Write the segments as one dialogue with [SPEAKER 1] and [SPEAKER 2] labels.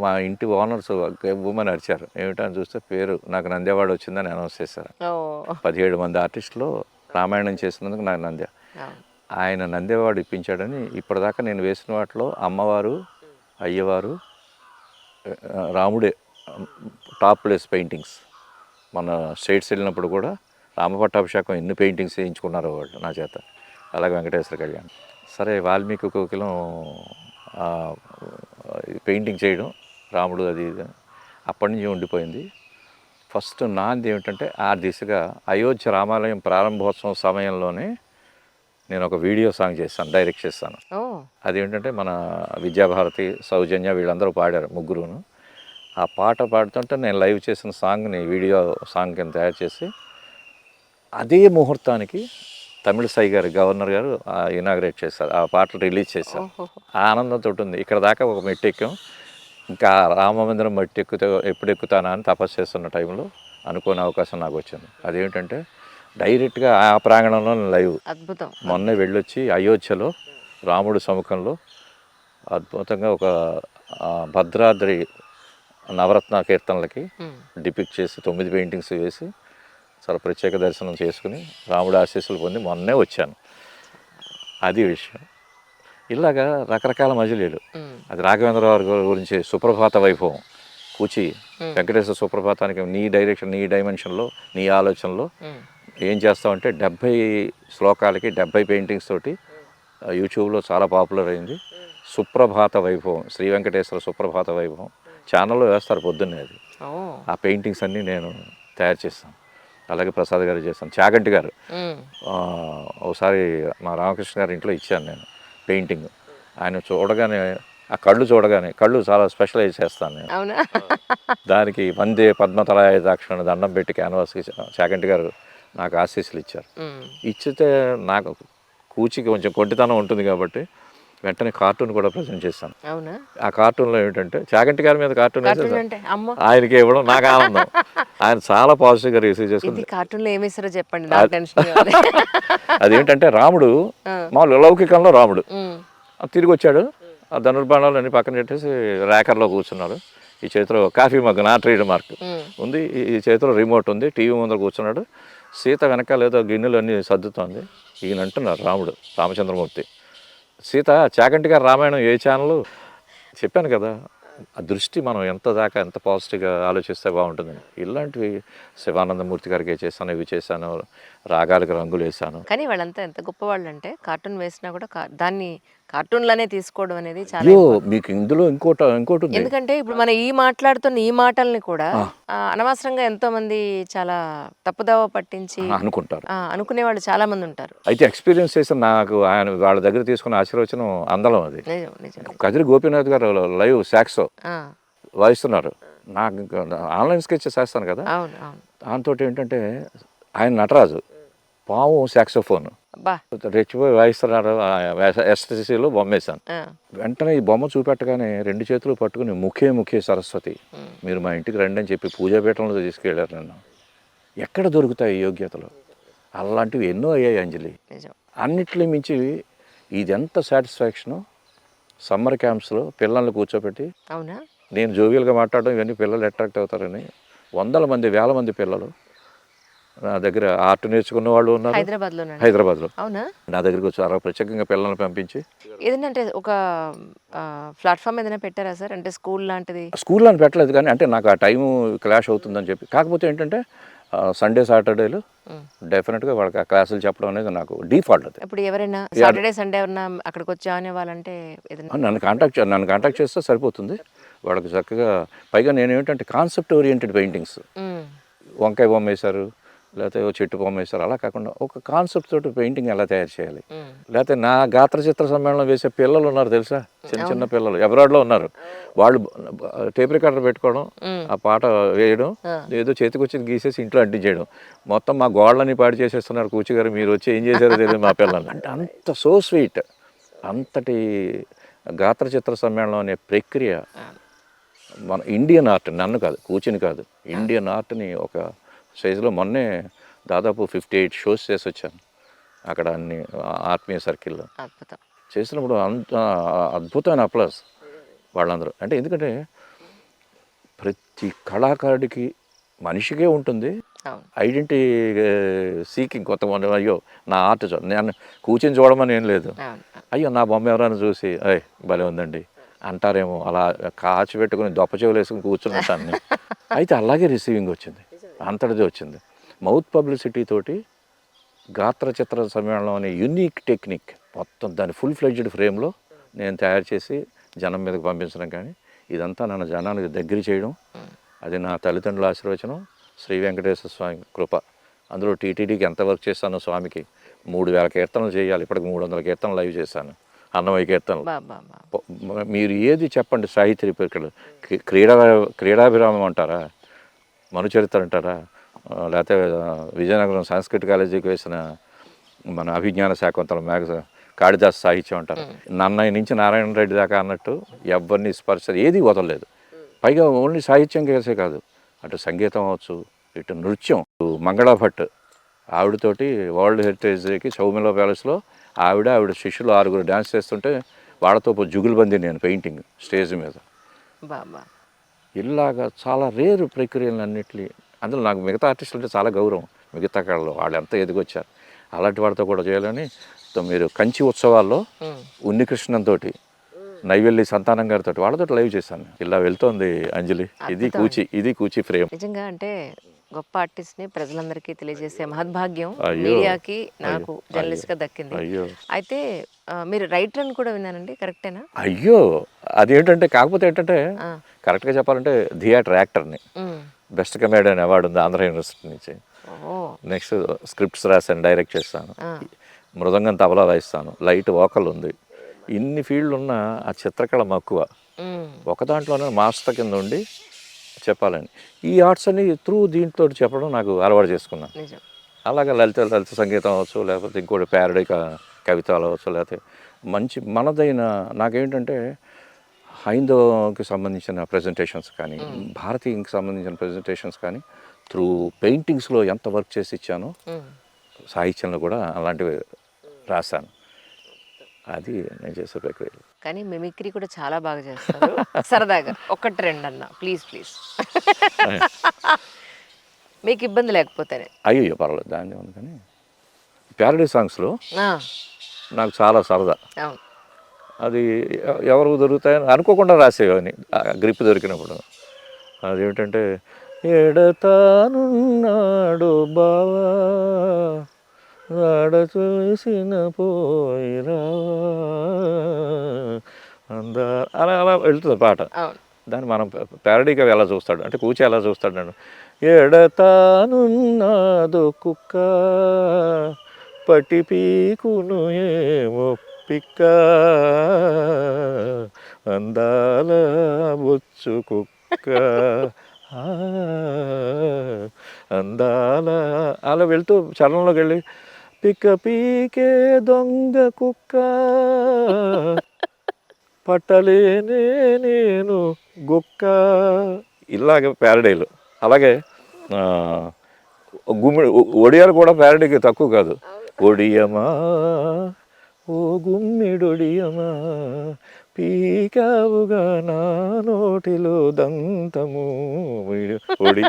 [SPEAKER 1] మా ఇంటి owners women అరిచారు. ఏమిటని చూస్తే పేరు నాకు నంది అవార్డు వచ్చిందని అనౌన్స్ చేశారు. 17 మంది ఆర్టిస్టులు రామాయణం చేసినందుకు నాకు ఆయన నంది అవార్డు ఇప్పించాడని ఇప్పటిదాకా నేను వేసిన వాటిలో అమ్మవారు, అయ్యవారు, రాముడే టాప్ ప్లేస్ పెయింటింగ్స్. మన స్టేట్స్ వెళ్ళినప్పుడు కూడా రామపట్టాభిషేకం ఎన్ని పెయింటింగ్స్ వేయించుకున్నారో వాళ్ళు నా చేత. అలాగే వెంకటేశ్వర కళ్యాణ్. సరే వాల్మీకి కోకిలం పెయింటింగ్ చేయడం రాముడు అది ఇది అప్పటి నుంచి ఉండిపోయింది. ఫస్ట్ నాది ఏమిటంటే ఆ దిశగా అయోధ్య రామాలయం ప్రారంభోత్సవం సమయంలోనే నేను ఒక వీడియో సాంగ్ చేస్తాను, డైరెక్ట్ చేస్తాను. అదేంటంటే మన విద్యాభారతి, సౌజన్య వీళ్ళందరూ పాడారు, ముగ్గురును. ఆ పాట పాడుతుంటే నేను లైవ్ చేసిన సాంగ్ని వీడియో సాంగ్ కింద తయారు చేసి అదే ముహూర్తానికి తమిళసై గారు గవర్నర్ గారు ఇనాగ్రేట్ చేశారు. ఆ పాటలు రిలీజ్ చేశారు. ఆ ఆనందంతో ఉంది. ఇక్కడ దాకా ఒక మెట్టు ఎక్కాం. ఇంకా రామమందిరం మట్టి ఎప్పుడు ఎక్కుతానా అని తపస్సు చేస్తున్న టైంలో అనుకోని అవకాశం నాకు వచ్చింది. అదేమిటంటే డైరెక్ట్గా ఆ ప్రాంగణంలో లైవ్. అద్భుతం. మొన్నే వెళ్ళొచ్చి అయోధ్యలో రాముడి సముఖంలో అద్భుతంగా ఒక భద్రాద్రి నవరత్న కీర్తనలకి డిపిక్ట్ చేసి 9 పెయింటింగ్స్ వేసి చాలా ప్రత్యేక దర్శనం చేసుకుని రాముడి ఆశీస్సులు పొంది మొన్నే వచ్చాను. అది విషయం. ఇలాగా రకరకాల మజిలీలు. అది రాఘవేంద్రరావు గారి గురించి సుప్రభాత వైభవం కూచి వెంకటేశ్వర సుప్రభాతానికి నీ డైరెక్షన్, నీ డైమెన్షన్లో, నీ ఆలోచనలో ఏం చేస్తామంటే 70 శ్లోకాలకి 70 పెయింటింగ్స్ తోటి యూట్యూబ్లో చాలా పాపులర్ అయింది. సుప్రభాత వైభవం, శ్రీ వెంకటేశ్వర సుప్రభాత వైభవం ఛానల్లో వేస్తారు పొద్దున్నే. అది ఆ పెయింటింగ్స్ అన్నీ నేను తయారు చేస్తాను. అలాగే ప్రసాద్ గారు చేస్తాను. చాగంటి గారు ఒకసారి మా రామకృష్ణ గారి ఇంట్లో ఇచ్చాను నేను పెయింటింగ్. ఆయన చూడగానే ఆ కళ్ళు చూడగానే కళ్ళు చాలా స్పెషలైజ్ చేస్తాను నేను. దానికి వందే పద్మతలాయ దాక్షణ దండం పెట్టి క్యాన్వాస్కి చాగంటి గారు నాకు ఆశీస్సులు ఇచ్చారు. ఇచ్చితే నాకు కూచికి కొంచెం కొంటితనం ఉంటుంది కాబట్టి వెంటనే కార్టూన్ కూడా ప్రజెంట్ చేస్తాను. ఆ కార్టూన్లో ఏమిటంటే చాగంటి గారి మీద కార్టూన్ ఆయనకి ఇవ్వడం నాకు ఆనందం. ఆయన చాలా పాజిటివ్గా రిసీవ్ చేసుకుంది.
[SPEAKER 2] కార్టూన్లో ఏమేసారో చెప్పండి.
[SPEAKER 1] అదేంటంటే రాముడు మామూలు లౌకికంలో రాముడు తిరిగి వచ్చాడు. ఆ ధనుర్బాణాలు అన్ని పక్కన పెట్టేసి ర్యాకర్లో కూర్చున్నాడు. ఈ చేతిలో కాఫీ మగ్ నా ట్రేడ్ మార్క్ ఉంది, ఈ చేతిలో రిమోట్ ఉంది, టీవీ ముందర కూర్చున్నాడు. సీత వెనకాల ఏదో గిన్నెలు అన్నీ సర్దుతోంది. ఈయన అంటున్నారు రాముడు రామచంద్రమూర్తి. సీత చాగంటి గారు రామాయణం ఏ ఛానల్ చెప్పాను కదా. ఆ దృష్టి మనం ఎంత దాకా ఎంత పాజిటివ్గా ఆలోచిస్తే బాగుంటుందని ఇలాంటివి శివానందమూర్తి గారికి చేశాను, ఇవి చేశాను, రాగాలకు రంగులు వేసాను.
[SPEAKER 2] కానీ వాళ్ళంతా ఎంత గొప్పవాళ్ళు అంటే కార్టూన్ వేసినా కూడా దాన్ని కార్టూన్లోనే తీసుకోవడం అనేది చాలా
[SPEAKER 1] మీకు ఇందులో ఇంకోటి ఉంది.
[SPEAKER 2] ఎందుకంటే ఇప్పుడు మనం ఈ మాట్లాడుతున్న ఈ మాటల్ని కూడా అనవసరంగా ఎంతో మంది చాలా తప్పుదావ పట్టించి
[SPEAKER 1] అనుకుంటారు,
[SPEAKER 2] అనుకునే వాళ్ళు చాలా మంది ఉంటారు.
[SPEAKER 1] అయితే ఎక్స్పీరియన్స్ చేసిన నాకు ఆయన వాళ్ళ దగ్గర తీసుకున్న ఆశీర్వచనం అందలం. అది కదిరి గోపీనాథ్ గారు లైవ్ సాక్సో వాయిస్తున్నారు. నాకు ఆన్లైన్ స్కెచ్ చేస్తాను కదా, దాంతో ఏంటంటే ఆయన నటరాజు పాము సాక్సోఫోన్ రెచ్చిపోయి వాయిస్తున్నారు. ఎస్టీసీలో బొమ్మ వేశాను. వెంటనే ఈ బొమ్మ చూపెట్టగానే 2 చేతులు పట్టుకుని ముఖే సరస్వతి మీరు మా ఇంటికి రండి అని చెప్పి పూజాపీఠంలో తీసుకెళ్ళారు నన్ను. ఎక్కడ దొరుకుతాయి యోగ్యతలు? అలాంటివి ఎన్నో అయ్యాయి అంజలి. అన్నిట్లో మించి ఇది ఎంత సాటిస్ఫాక్షను. సమ్మర్ క్యాంప్స్లో పిల్లల్ని కూర్చోబెట్టి నేను జోవియల్గా మాట్లాడడం ఇవన్నీ పిల్లలు అట్రాక్ట్ అవుతారని 100 మంది 1000 మంది పిల్లలు నా దగ్గర ఆర్ట్ నేర్చుకున్న వాళ్ళు ఉన్నారు హైదరాబాద్లో. నా దగ్గరికి వచ్చి ప్రత్యేకంగా పిల్లల్ని పంపించి
[SPEAKER 2] ఏదంటే ఒక ప్లాట్ఫామ్ ఏదైనా పెట్టారా సార్? అంటే స్కూల్ లాంటిది?
[SPEAKER 1] స్కూల్ అని పెట్టలేదు, కానీ అంటే నాకు ఆ టైము క్లాష్ అవుతుందని చెప్పి. కాకపోతే ఏంటంటే సండే సాటర్డేలు డెఫినెట్గా వాళ్ళకి ఆ క్లాసులు చెప్పడం అనేది నాకు డిఫాల్ట్. అది
[SPEAKER 2] ఇప్పుడు ఎవరైనా సాటర్డే సండే ఎవరైనా అక్కడికి వచ్చి అనే వాళ్ళంటే
[SPEAKER 1] నన్ను కాంటాక్ట్ చేస్తే సరిపోతుంది. వాళ్ళకి చక్కగా పైగా నేను ఏంటంటే కాన్సెప్ట్ ఓరియంటెడ్ పెయింటింగ్స్, వంకాయ బొమ్మ వేశారు లేకపోతే చెట్టు బొమ్మ వేశారు, అలా కాకుండా ఒక కాన్సెప్ట్ తోటి పెయింటింగ్ ఎలా తయారు చేయాలి. లేకపోతే నా గాత్ర చిత్ర సమ్మేళనం వేసే పిల్లలు ఉన్నారు తెలుసా, చిన్న పిల్లలు అబ్రాడ్లో ఉన్నారు. వాళ్ళు టేప్ రికార్డర్ పెట్టుకోవడం, ఆ పాట వేయడం, ఏదో చేతికి వచ్చి గీసేసి ఇంట్లో అంటించేయడం, మొత్తం మా గోడలని పాడు చేసేస్తున్నారు. కూచిగారు మీరు వచ్చి ఏం చేశారో తెలియదు మా పిల్లలు అంటే. అంత సో స్వీట్. అంతటి గాత్ర చిత్ర సమ్మేళనం అనే ప్రక్రియ మన ఇండియన్ ఆర్ట్, నన్ను కాదు కూచిని కాదు, ఇండియన్ ఆర్ట్ని ఒక స్టేజ్లో మొన్నే దాదాపు 58 షోస్ చేసి వచ్చాను అక్కడ అన్ని ఆత్మీయ సర్కిల్లో. చేసినప్పుడు అంత అద్భుతమైన అప్లాస్ వాళ్ళందరూ. అంటే ఎందుకంటే ప్రతి కళాకారుడికి మనిషికే ఉంటుంది
[SPEAKER 2] అవును.
[SPEAKER 1] Identity seeking. కొంతమంది అయ్యో నా ఆర్ట్ నేను కూర్చొని చూడమని ఏం లేదు,
[SPEAKER 2] అవును.
[SPEAKER 1] అయ్యో నా బొమ్మ ఎవరైనా చూసి అయ్ భలే ఉందండి అంటారేమో, అలా కాచి పెట్టుకుని దొప్ప చెవులు వేసుకుని కూర్చుని ఉంటాను నేను. అయితే అలాగే రిసీవింగ్ వచ్చింది, అంతటిది వచ్చింది. మౌత్ పబ్లిసిటీ తోటి గాత్ర చిత్ర సమ్మేళనం అనే యూనిక్ టెక్నిక్ మొత్తం దాన్ని ఫుల్ ఫ్లెడ్జ్డ్ ఫ్రేమ్లో నేను తయారు చేసి జనం మీదకి పంపించడం, కానీ ఇదంతా నన్ను జనానికి దగ్గర చేయడం, అది నా తల్లిదండ్రుల ఆశీర్వచనం, శ్రీ వెంకటేశ్వర స్వామి కృప. అందులో టీటీడీకి ఎంత వర్క్ చేశానో స్వామికి 3000 కీర్తనలు చేయాలి, ఇప్పటికి 300 కీర్తనలు లైవ్ చేశాను, అన్నమయ్య కీర్తనలు. మీరు ఏది చెప్పండి, సాహిత్య రిపేర్కలు, క్రీడాభిరామం అంటారా, మనుచరిత్ర అంటారా, లేకపోతే విజయనగరం సంస్కృత కాలేజీకి వేసిన మన అభిజ్ఞాన శాకుంతలం కాళిదాస్ సాహిత్యం అంటారు, నన్నయ్య నుంచి నారాయణ రెడ్డి దాకా అన్నట్టు ఎవరిని స్పర్శ ఏది వదలలేదు. పైగా ఓన్లీ సాహిత్యం కేసే కాదు, అటు సంగీతం అవ్వచ్చు, ఇటు నృత్యం. మంగళ భట్ ఆవిడతోటి వరల్డ్ హెరిటేజ్ డేకి సౌమిలో ప్యాలెస్లో ఆవిడ శిష్యులు 6 డ్యాన్స్ చేస్తుంటే వాళ్ళతో జుగులుబంది నేను పెయింటింగ్ స్టేజ్ మీద. ఇలాగా చాలా రేరు ప్రక్రియలన్నింటినీ. అందులో నాకు మిగతా ఆర్టిస్టులు అంటే చాలా గౌరవం, మిగతా కళలో వాళ్ళు ఎంత ఎదిగొచ్చారు, అలాంటి వాళ్ళతో కూడా చేయాలని. మీరు కంచి ఉత్సవాల్లో ఉన్నికృష్ణన్ తోటి, నైవేల్లి సంతానం గారితో వాళ్ళతో లైవ్ చేశాను. ఇలా వెళ్తోంది అంజలి. ఇది కూచి ఫ్రేమ్.
[SPEAKER 2] నిజంగా అంటే గొప్ప ఆర్టిస్ట్ ని ప్రజలందరికీ తెలియజేసే మహద్భాగ్యం మీడియాకి నాకు జర్నలిస్ట్ గా దక్కింది. అయితే మీరు రైటర్ అని కూడా విన్నానండి, కరెక్టేనా?
[SPEAKER 1] అయ్యో అదేంటంటే, కాకపోతే ఏంటంటే కరెక్ట్గా చెప్పాలంటే థియేటర్ యాక్టర్ని. బెస్ట్ కమెడియన్ అవార్డు ఉంది ఆంధ్ర యూనివర్సిటీ నుంచి. నెక్స్ట్ స్క్రిప్ట్స్ రాశాను, డైరెక్ట్ చేస్తాను, మృదంగం తబలా వాయిస్తాను, లైట్ వోకల్ ఉంది. ఇన్ని ఫీల్డ్లు ఉన్న ఆ చిత్రకళ మక్కువ ఒక దాంట్లోనే మాస్టర్ కింద ఉండి చెప్పాలని, ఈ ఆర్ట్స్ అన్ని దీంతో చెప్పడం నాకు అలవాటు చేసుకున్నాను. అలాగే లలిత సంగీతం అవ్వచ్చు, లేకపోతే ఇంకోటి ప్యారడీ కవితలు అవ్వచ్చు, లేకపోతే మంచి మనదైన నాకేంటంటే హైందవకి సంబంధించిన ప్రజెంటేషన్స్ కానీ, భారతీయంకి సంబంధించిన ప్రజెంటేషన్స్ కానీ పెయింటింగ్స్లో ఎంత వర్క్ చేసి ఇచ్చానో సాహిత్యంలో కూడా అలాంటివి రాశాను. అది నేను చేసే ప్రక్రియ.
[SPEAKER 2] కానీ మిమిక్రీ కూడా చాలా బాగా చేస్తారు. సరదాగా 1-2 అన్న ప్లీజ్. మీకు ఇబ్బంది లేకపోతేనే.
[SPEAKER 1] అయ్యో పర్వాలేదు, దాన్ని ఉంది. కానీ ప్యారడీ సాంగ్స్లో నాకు చాలా సరదా. అది ఎవరు దొరుకుతాయని అనుకోకుండా రాసేవని గ్రిప్ దొరికినప్పుడు. అదేమిటంటే, ఎడతానున్నాడు బావా ఆడ చూసిన పోయిరా అందా అలా వెళ్తుంది పాట. దాన్ని మనం ప్యారడీగా ఎలా చూస్తాడు అంటే, కూచి ఎలా చూస్తాడు నన్ను, ఎడతానున్నాదు కుక్క పట్టి పీకును ఏమో పిక్క అందాల బొచ్చు కుక్క అందాల అలా వెళ్తూ చరణంలోకి వెళ్ళి, పిక్క పీకే దొంగ కుక్క పట్టలేనే నేను గుక్క, ఇలాగే ప్యారడీలు. అలాగే ఒడియాలు కూడా ప్యారడీకి తక్కువ కాదు. ఒడియమా ఓ గుమ్మిడొడియమా పీకావుగా నా నోటిలో దంతము ఒడి,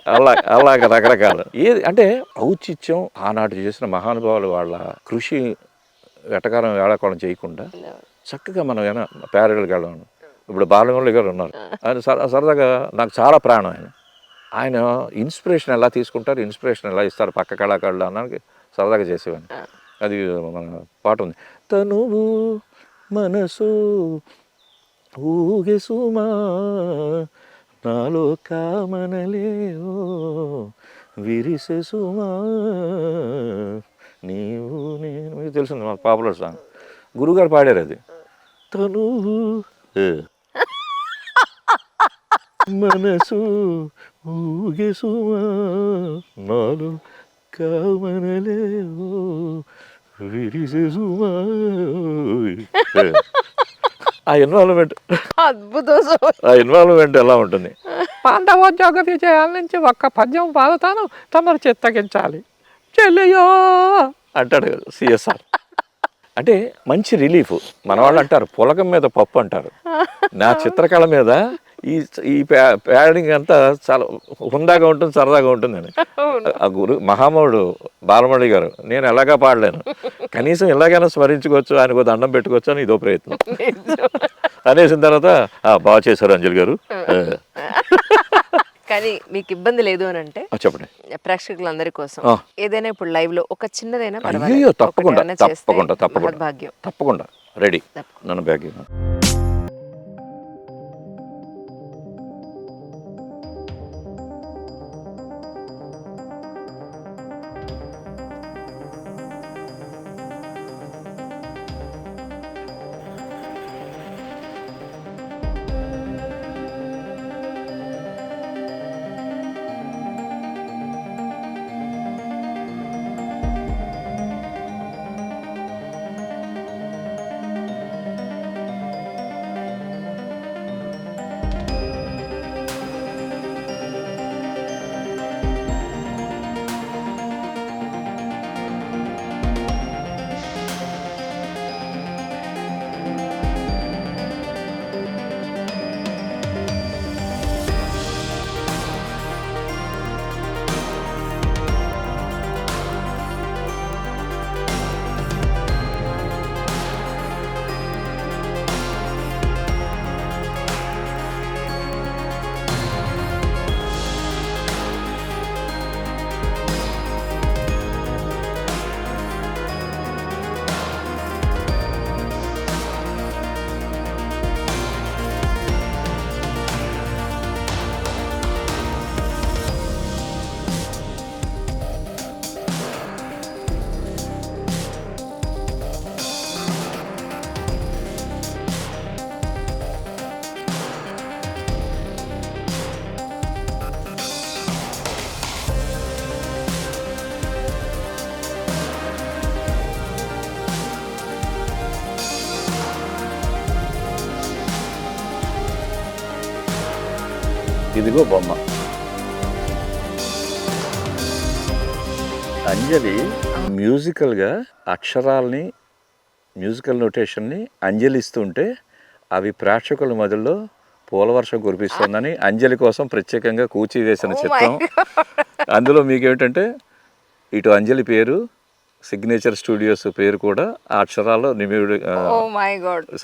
[SPEAKER 1] అలాగ రకరకాలు. ఏది అంటే ఔచిత్యం, ఆనాడు చేసిన మహానుభావులు వాళ్ళ కృషి వెటకారం వేళాకోళం చేయకుండా చక్కగా మనం ఏమైనా ప్యారడీలకు వెళ్ళాము. ఇప్పుడు బాలమురళి గారు ఉన్నారు, ఆయన సరదాగా నాకు చాలా ప్రాణం. ఆయన ఇన్స్పిరేషన్ ఎలా తీసుకుంటారు, ఇన్స్పిరేషన్ ఎలా ఇస్తారు పక్క కళాకారులు అన్నానికి సరదాగా చేసేవాడిని. అది మన పాట ఉంది, తనువు మనసు ఊగే సుమా నాలో కామనలేవో విరిసే సుమా నీవు నేను. మీకు తెలుసు మా పాపులర్ సాంగ్, గురుగారు పాడారు అది. తనువు మనసు ఊగే సుమా నాలో కామనలేవో విరిసే సుమా. ఆ ఇన్వాల్వ్మెంట్ ఎలా ఉంటుంది? పాండవోద్యోగ విజయాల నుంచి ఒక్క పద్యం పాడుతాను, తమరు చిత్తగించాలి చెల్లెయో అంటాడు సిఎస్ఆర్. అంటే మంచి రిలీఫ్. మన వాళ్ళు అంటారు పులకం మీద పప్పు అంటారు, నా చిత్రకళ మీద ఈ ఈ ప్యాడింగ్ అంతా చాలా హుందాగా ఉంటుంది, సరదాగా ఉంటుందని. ఆ గురు మహామౌడు బాలమణి గారు, నేను ఎలాగా పాడలేను, కనీసం ఎలాగైనా స్మరించుకోవచ్చు, ఆయనకు దండం పెట్టుకోవచ్చు అని ఇదో ప్రయత్నం అనేసిన తర్వాత బాగా చేశారు అంజలి గారు.
[SPEAKER 2] కానీ మీకు ఇబ్బంది లేదు అని అంటే
[SPEAKER 1] చెప్పండి
[SPEAKER 2] ప్రేక్షకులందరి కోసం
[SPEAKER 1] ఆ.
[SPEAKER 2] ఏదైనా ఇప్పుడు లైవ్ లో ఒక చిన్నదైనా
[SPEAKER 1] అయ్యో తప్పకుండా
[SPEAKER 2] ఒకటి ఏమైనా చేస్తే
[SPEAKER 1] తప్పకుండా తప్పకుండా
[SPEAKER 2] మహద్భాగ్యం.
[SPEAKER 1] తప్పకుండా రెడీ. నన్ను బ్యాగ్ ఇదిగో బొమ్మ. అంజలి మ్యూజికల్గా అక్షరాల్ని, మ్యూజికల్ నోటేషన్ని అంజలి ఇస్తుంటే అవి ప్రేక్షకుల మధ్యలో పూలవర్షం కురిపిస్తుందని అంజలి కోసం ప్రత్యేకంగా కూచి వేసిన చిత్రం. అందులో మీకేమిటంటే ఇటు అంజలి పేరు, సిగ్నేచర్ స్టూడియోస్ పేరు కూడా ఆ అక్షరాల్లో నిమిడి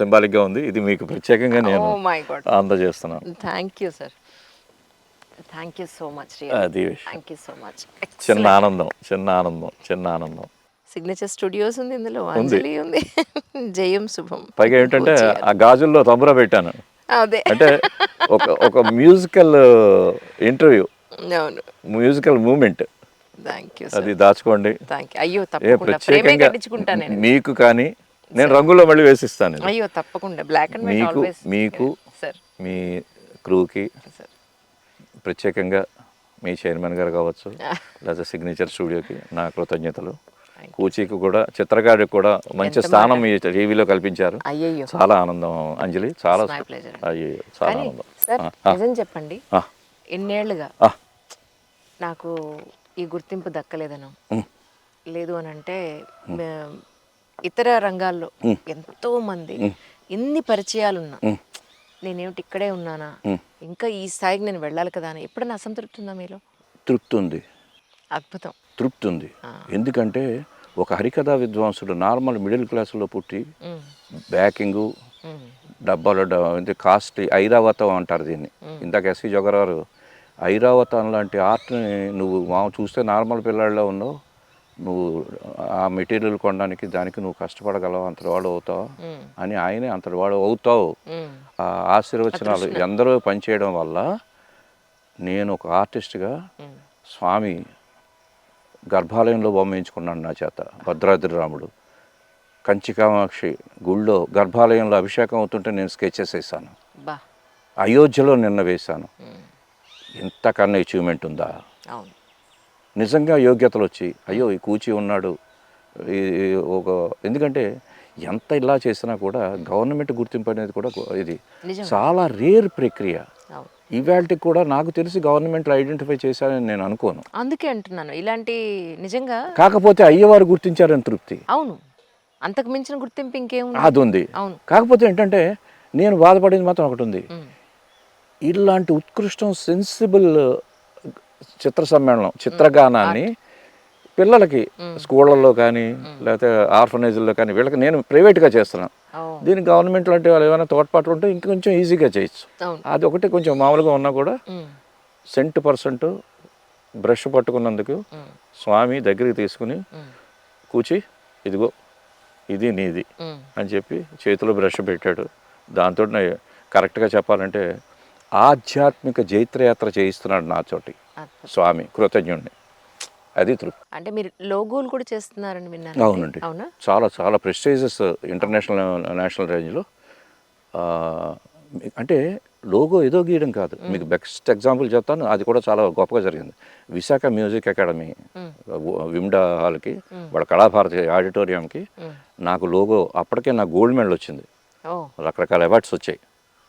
[SPEAKER 1] సింబాలిక్గా ఉంది. ఇది మీకు ప్రత్యేకంగా నేను అందజేస్తున్నాను.
[SPEAKER 2] Thank you sir, thank you so much.
[SPEAKER 1] అది
[SPEAKER 2] థ్యాంక్ యూ సో మచ్.
[SPEAKER 1] చిన్న ఆనందం, చిన్న ఆనందం, చిన్న ఆనందం.
[SPEAKER 2] సిగ్నేచర్ స్టూడియోస్ ఉంది, ఇందులో అంజలి ఉంది. జయం శుభం.
[SPEAKER 1] పైగా ఏంటంటే ఆ గాజుల్లో తబురా పెట్టాను.
[SPEAKER 2] అదే
[SPEAKER 1] అంటే ఒక మ్యూజికల్ ఇంటర్వ్యూ, మ్యూజికల్ మూమెంట్. అది దాచుకోండి.
[SPEAKER 2] అయ్యో
[SPEAKER 1] ప్రత్యేకంగా మీకు కానీ నేను రంగుల్లో మళ్ళీ వేసిస్తాను.
[SPEAKER 2] అయ్యో తప్పకుండా. Black and white always.
[SPEAKER 1] మీకు మీ క్రూకి ప్రత్యేకంగా మీ చైర్మన్ గారు కావచ్చు, లేదా సిగ్నేచర్ స్టూడియోకి నా కృతజ్ఞతలు. కూచికి కూడా, చిత్రకారుడికి కూడా మంచి స్థానం మీ టీవీలో కల్పించారు. చాలా ఆనందం అంజలి, చాలా అయ్యో చాలా ఆనందం.
[SPEAKER 2] నిజం చెప్పండి, ఎన్నేళ్లుగా నాకు ఈ గుర్తింపు దక్కలేదను, లేదు అని అంటే ఇతర రంగాల్లో ఎంతో మంది ఎన్ని పరిచయాలున్నా నేనేమిటి ఇక్కడే ఉన్నానా, ఇంకా ఈ స్థాయికి నేను వెళ్ళాలి కదా అని ఎప్పుడైనా అసంతృప్తి ఉందా మీలో?
[SPEAKER 1] తృప్తి ఉంది.
[SPEAKER 2] అద్భుతం.
[SPEAKER 1] తృప్తి ఉంది. ఎందుకంటే ఒక హరికథా విద్వాంసుడు నార్మల్ మిడిల్ క్లాసులో పుట్టి బ్యాకింగు, డబ్బాలు కాస్ట్లీ ఐరావతం అంటారు దీన్ని. ఇందాక ఎస్వి జోగరావు ఐరావతం లాంటి ఆర్ట్ని నువ్వు చూస్తే నార్మల్ పిల్లాడిలో ఉన్నావు, నువ్వు ఆ మెటీరియల్ కొనడానికి దానికి నువ్వు కష్టపడగలవు, అంతటి వాడు అవుతావు అని ఆయనే అంతటి వాడు అవుతావు. ఆ ఆశీర్వచనాలు ఎందరో పనిచేయడం వల్ల నేను ఒక ఆర్టిస్ట్గా స్వామి గర్భాలయంలో బొమ్మ వేయించుకున్నాను నా చేత. భద్రాద్రి రాముడు, కంచి కామాక్షి గుళ్ళో గర్భాలయంలో అభిషేకం అవుతుంటే నేను స్కెచెస్ వేసాను. అయోధ్యలో నిన్న వేశాను. ఇంతకన్నా అచీవ్మెంట్ ఉందా? నిజంగా యోగ్యతలు వచ్చి అయ్యో ఈ కూచి ఉన్నాడు ఒక, ఎందుకంటే ఎంత ఇలా చేసినా కూడా గవర్నమెంట్ గుర్తింపు అనేది కూడా ఇది చాలా రేర్ ప్రక్రియ. ఇవాళకి కూడా నాకు తెలిసి గవర్నమెంట్ ఐడెంటిఫై చేశారని నేను అనుకోను.
[SPEAKER 2] అందుకే అంటున్నాను ఇలాంటి నిజంగా.
[SPEAKER 1] కాకపోతే అయ్యవారు గుర్తించారని తృప్తి.
[SPEAKER 2] అవును, అంతకు మించిన గుర్తింపు ఇంకేముంది?
[SPEAKER 1] అది ఉంది. కాకపోతే ఏంటంటే నేను బాధపడేది మాత్రం ఒకటి ఉంది, ఇలాంటి ఉత్కృష్టం సెన్సిబుల్ చిత్ర సమ్మేళనం చిత్రగానాన్ని పిల్లలకి స్కూళ్ళల్లో కానీ లేకపోతే ఆర్ఫనైజ్ల్లో కానీ వీళ్ళకి నేను ప్రైవేట్గా చేస్తున్నాను.
[SPEAKER 2] ఓ,
[SPEAKER 1] దీనికి గవర్నమెంట్ లాంటి వాళ్ళు ఏమైనా తోడ్పాట్లు ఉంటే ఇంకొంచెం ఈజీగా చేయొచ్చు.
[SPEAKER 2] అవును.
[SPEAKER 1] అది ఒకటి కొంచెం మామూలుగా ఉన్నా కూడా
[SPEAKER 2] ఉమ్,
[SPEAKER 1] సెంట్ బ్రష్ పట్టుకున్నందుకు
[SPEAKER 2] ఉమ్,
[SPEAKER 1] స్వామి దగ్గరికి తీసుకుని
[SPEAKER 2] ఉమ్,
[SPEAKER 1] కూర్చి ఇదిగో ఇది నీది
[SPEAKER 2] ఉమ్.
[SPEAKER 1] అని చెప్పి చేతిలో బ్రష్ పెట్టాడు. దాంతో కరెక్ట్గా చెప్పాలంటే ఆధ్యాత్మిక జైత్రయాత్ర చేయిస్తున్నాడు నాతోటి
[SPEAKER 2] అద్భుతం.
[SPEAKER 1] స్వామి. కృతజ్ఞుడిని. అది తృప్తి.
[SPEAKER 2] అంటే మీరు లోగోలు కూడా చేస్తున్నారని విన్నాను.
[SPEAKER 1] అవునండి.
[SPEAKER 2] అవునా?
[SPEAKER 1] చాలా చాలా ప్రెస్టీజియస్ ఇంటర్నేషనల్ నేషనల్ రేంజ్లో. అంటే లోగో ఏదో గీయడం కాదు, మీకు బెస్ట్ ఎగ్జాంపుల్ చెప్తాను. అది కూడా చాలా గొప్పగా జరిగింది. విశాఖ మ్యూజిక్ అకాడమీ విమ్డా హాల్కి వాళ్ళ కళాభారతి ఆడిటోరియంకి నాకు లోగో, అప్పటికే నాకు గోల్డ్ మెడల్ వచ్చింది.
[SPEAKER 2] ఓ,
[SPEAKER 1] రకరకాల అవార్డ్స్ వచ్చాయి.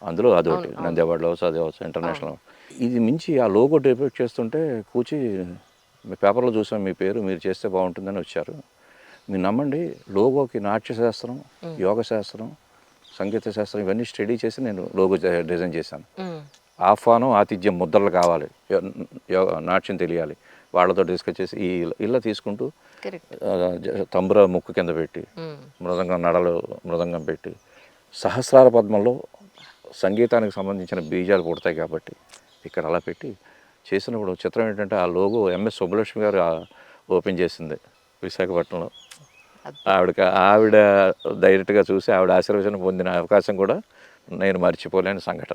[SPEAKER 1] అందులో అదొకటి నంది అవార్డులు అవచ్చు, అది అవచ్చు, ఇంటర్నేషనల్. ఇది మించి ఆ లోగో డెబ్యూట్ చేస్తుంటే కూర్చి మీ పేపర్లో చూసాం మీ పేరు, మీరు చేస్తే బాగుంటుందని వచ్చారు. మీరు నమ్మండి, లోగోకి నాట్యశాస్త్రం, యోగ శాస్త్రం, సంగీత శాస్త్రం ఇవన్నీ స్టడీ చేసి నేను లోగో డిజైన్ చేశాను.
[SPEAKER 2] ఉమ్,
[SPEAKER 1] ఆహ్వానం ఆతిథ్యం ముద్రలు కావాలి, నాట్యం తెలియాలి, వాళ్ళతో డిస్కస్ చేసి ఈ ఇలా తీసుకుంటూ
[SPEAKER 2] కరెక్ట్.
[SPEAKER 1] తంబుర ముక్కు కింద పెట్టి
[SPEAKER 2] ఉమ్,
[SPEAKER 1] మృదంగం నడలు మృదంగం పెట్టి సహస్రార పద్మంలో సంగీతానికి సంబంధించిన బీజాలు పుడతాయి కాబట్టి ఇక్కడ అలా పెట్టి చేసినప్పుడు చిత్రం ఏంటంటే ఆ లోగో ఎంఎస్ సుబ్బలక్ష్మి గారు ఓపెన్ చేసింది విశాఖపట్నంలో. ఆవిడ డైరెక్ట్గా చూసి ఆవిడ ఆశీర్వచనం పొందిన అవకాశం కూడా నేను మర్చిపోలేని సంఘటన.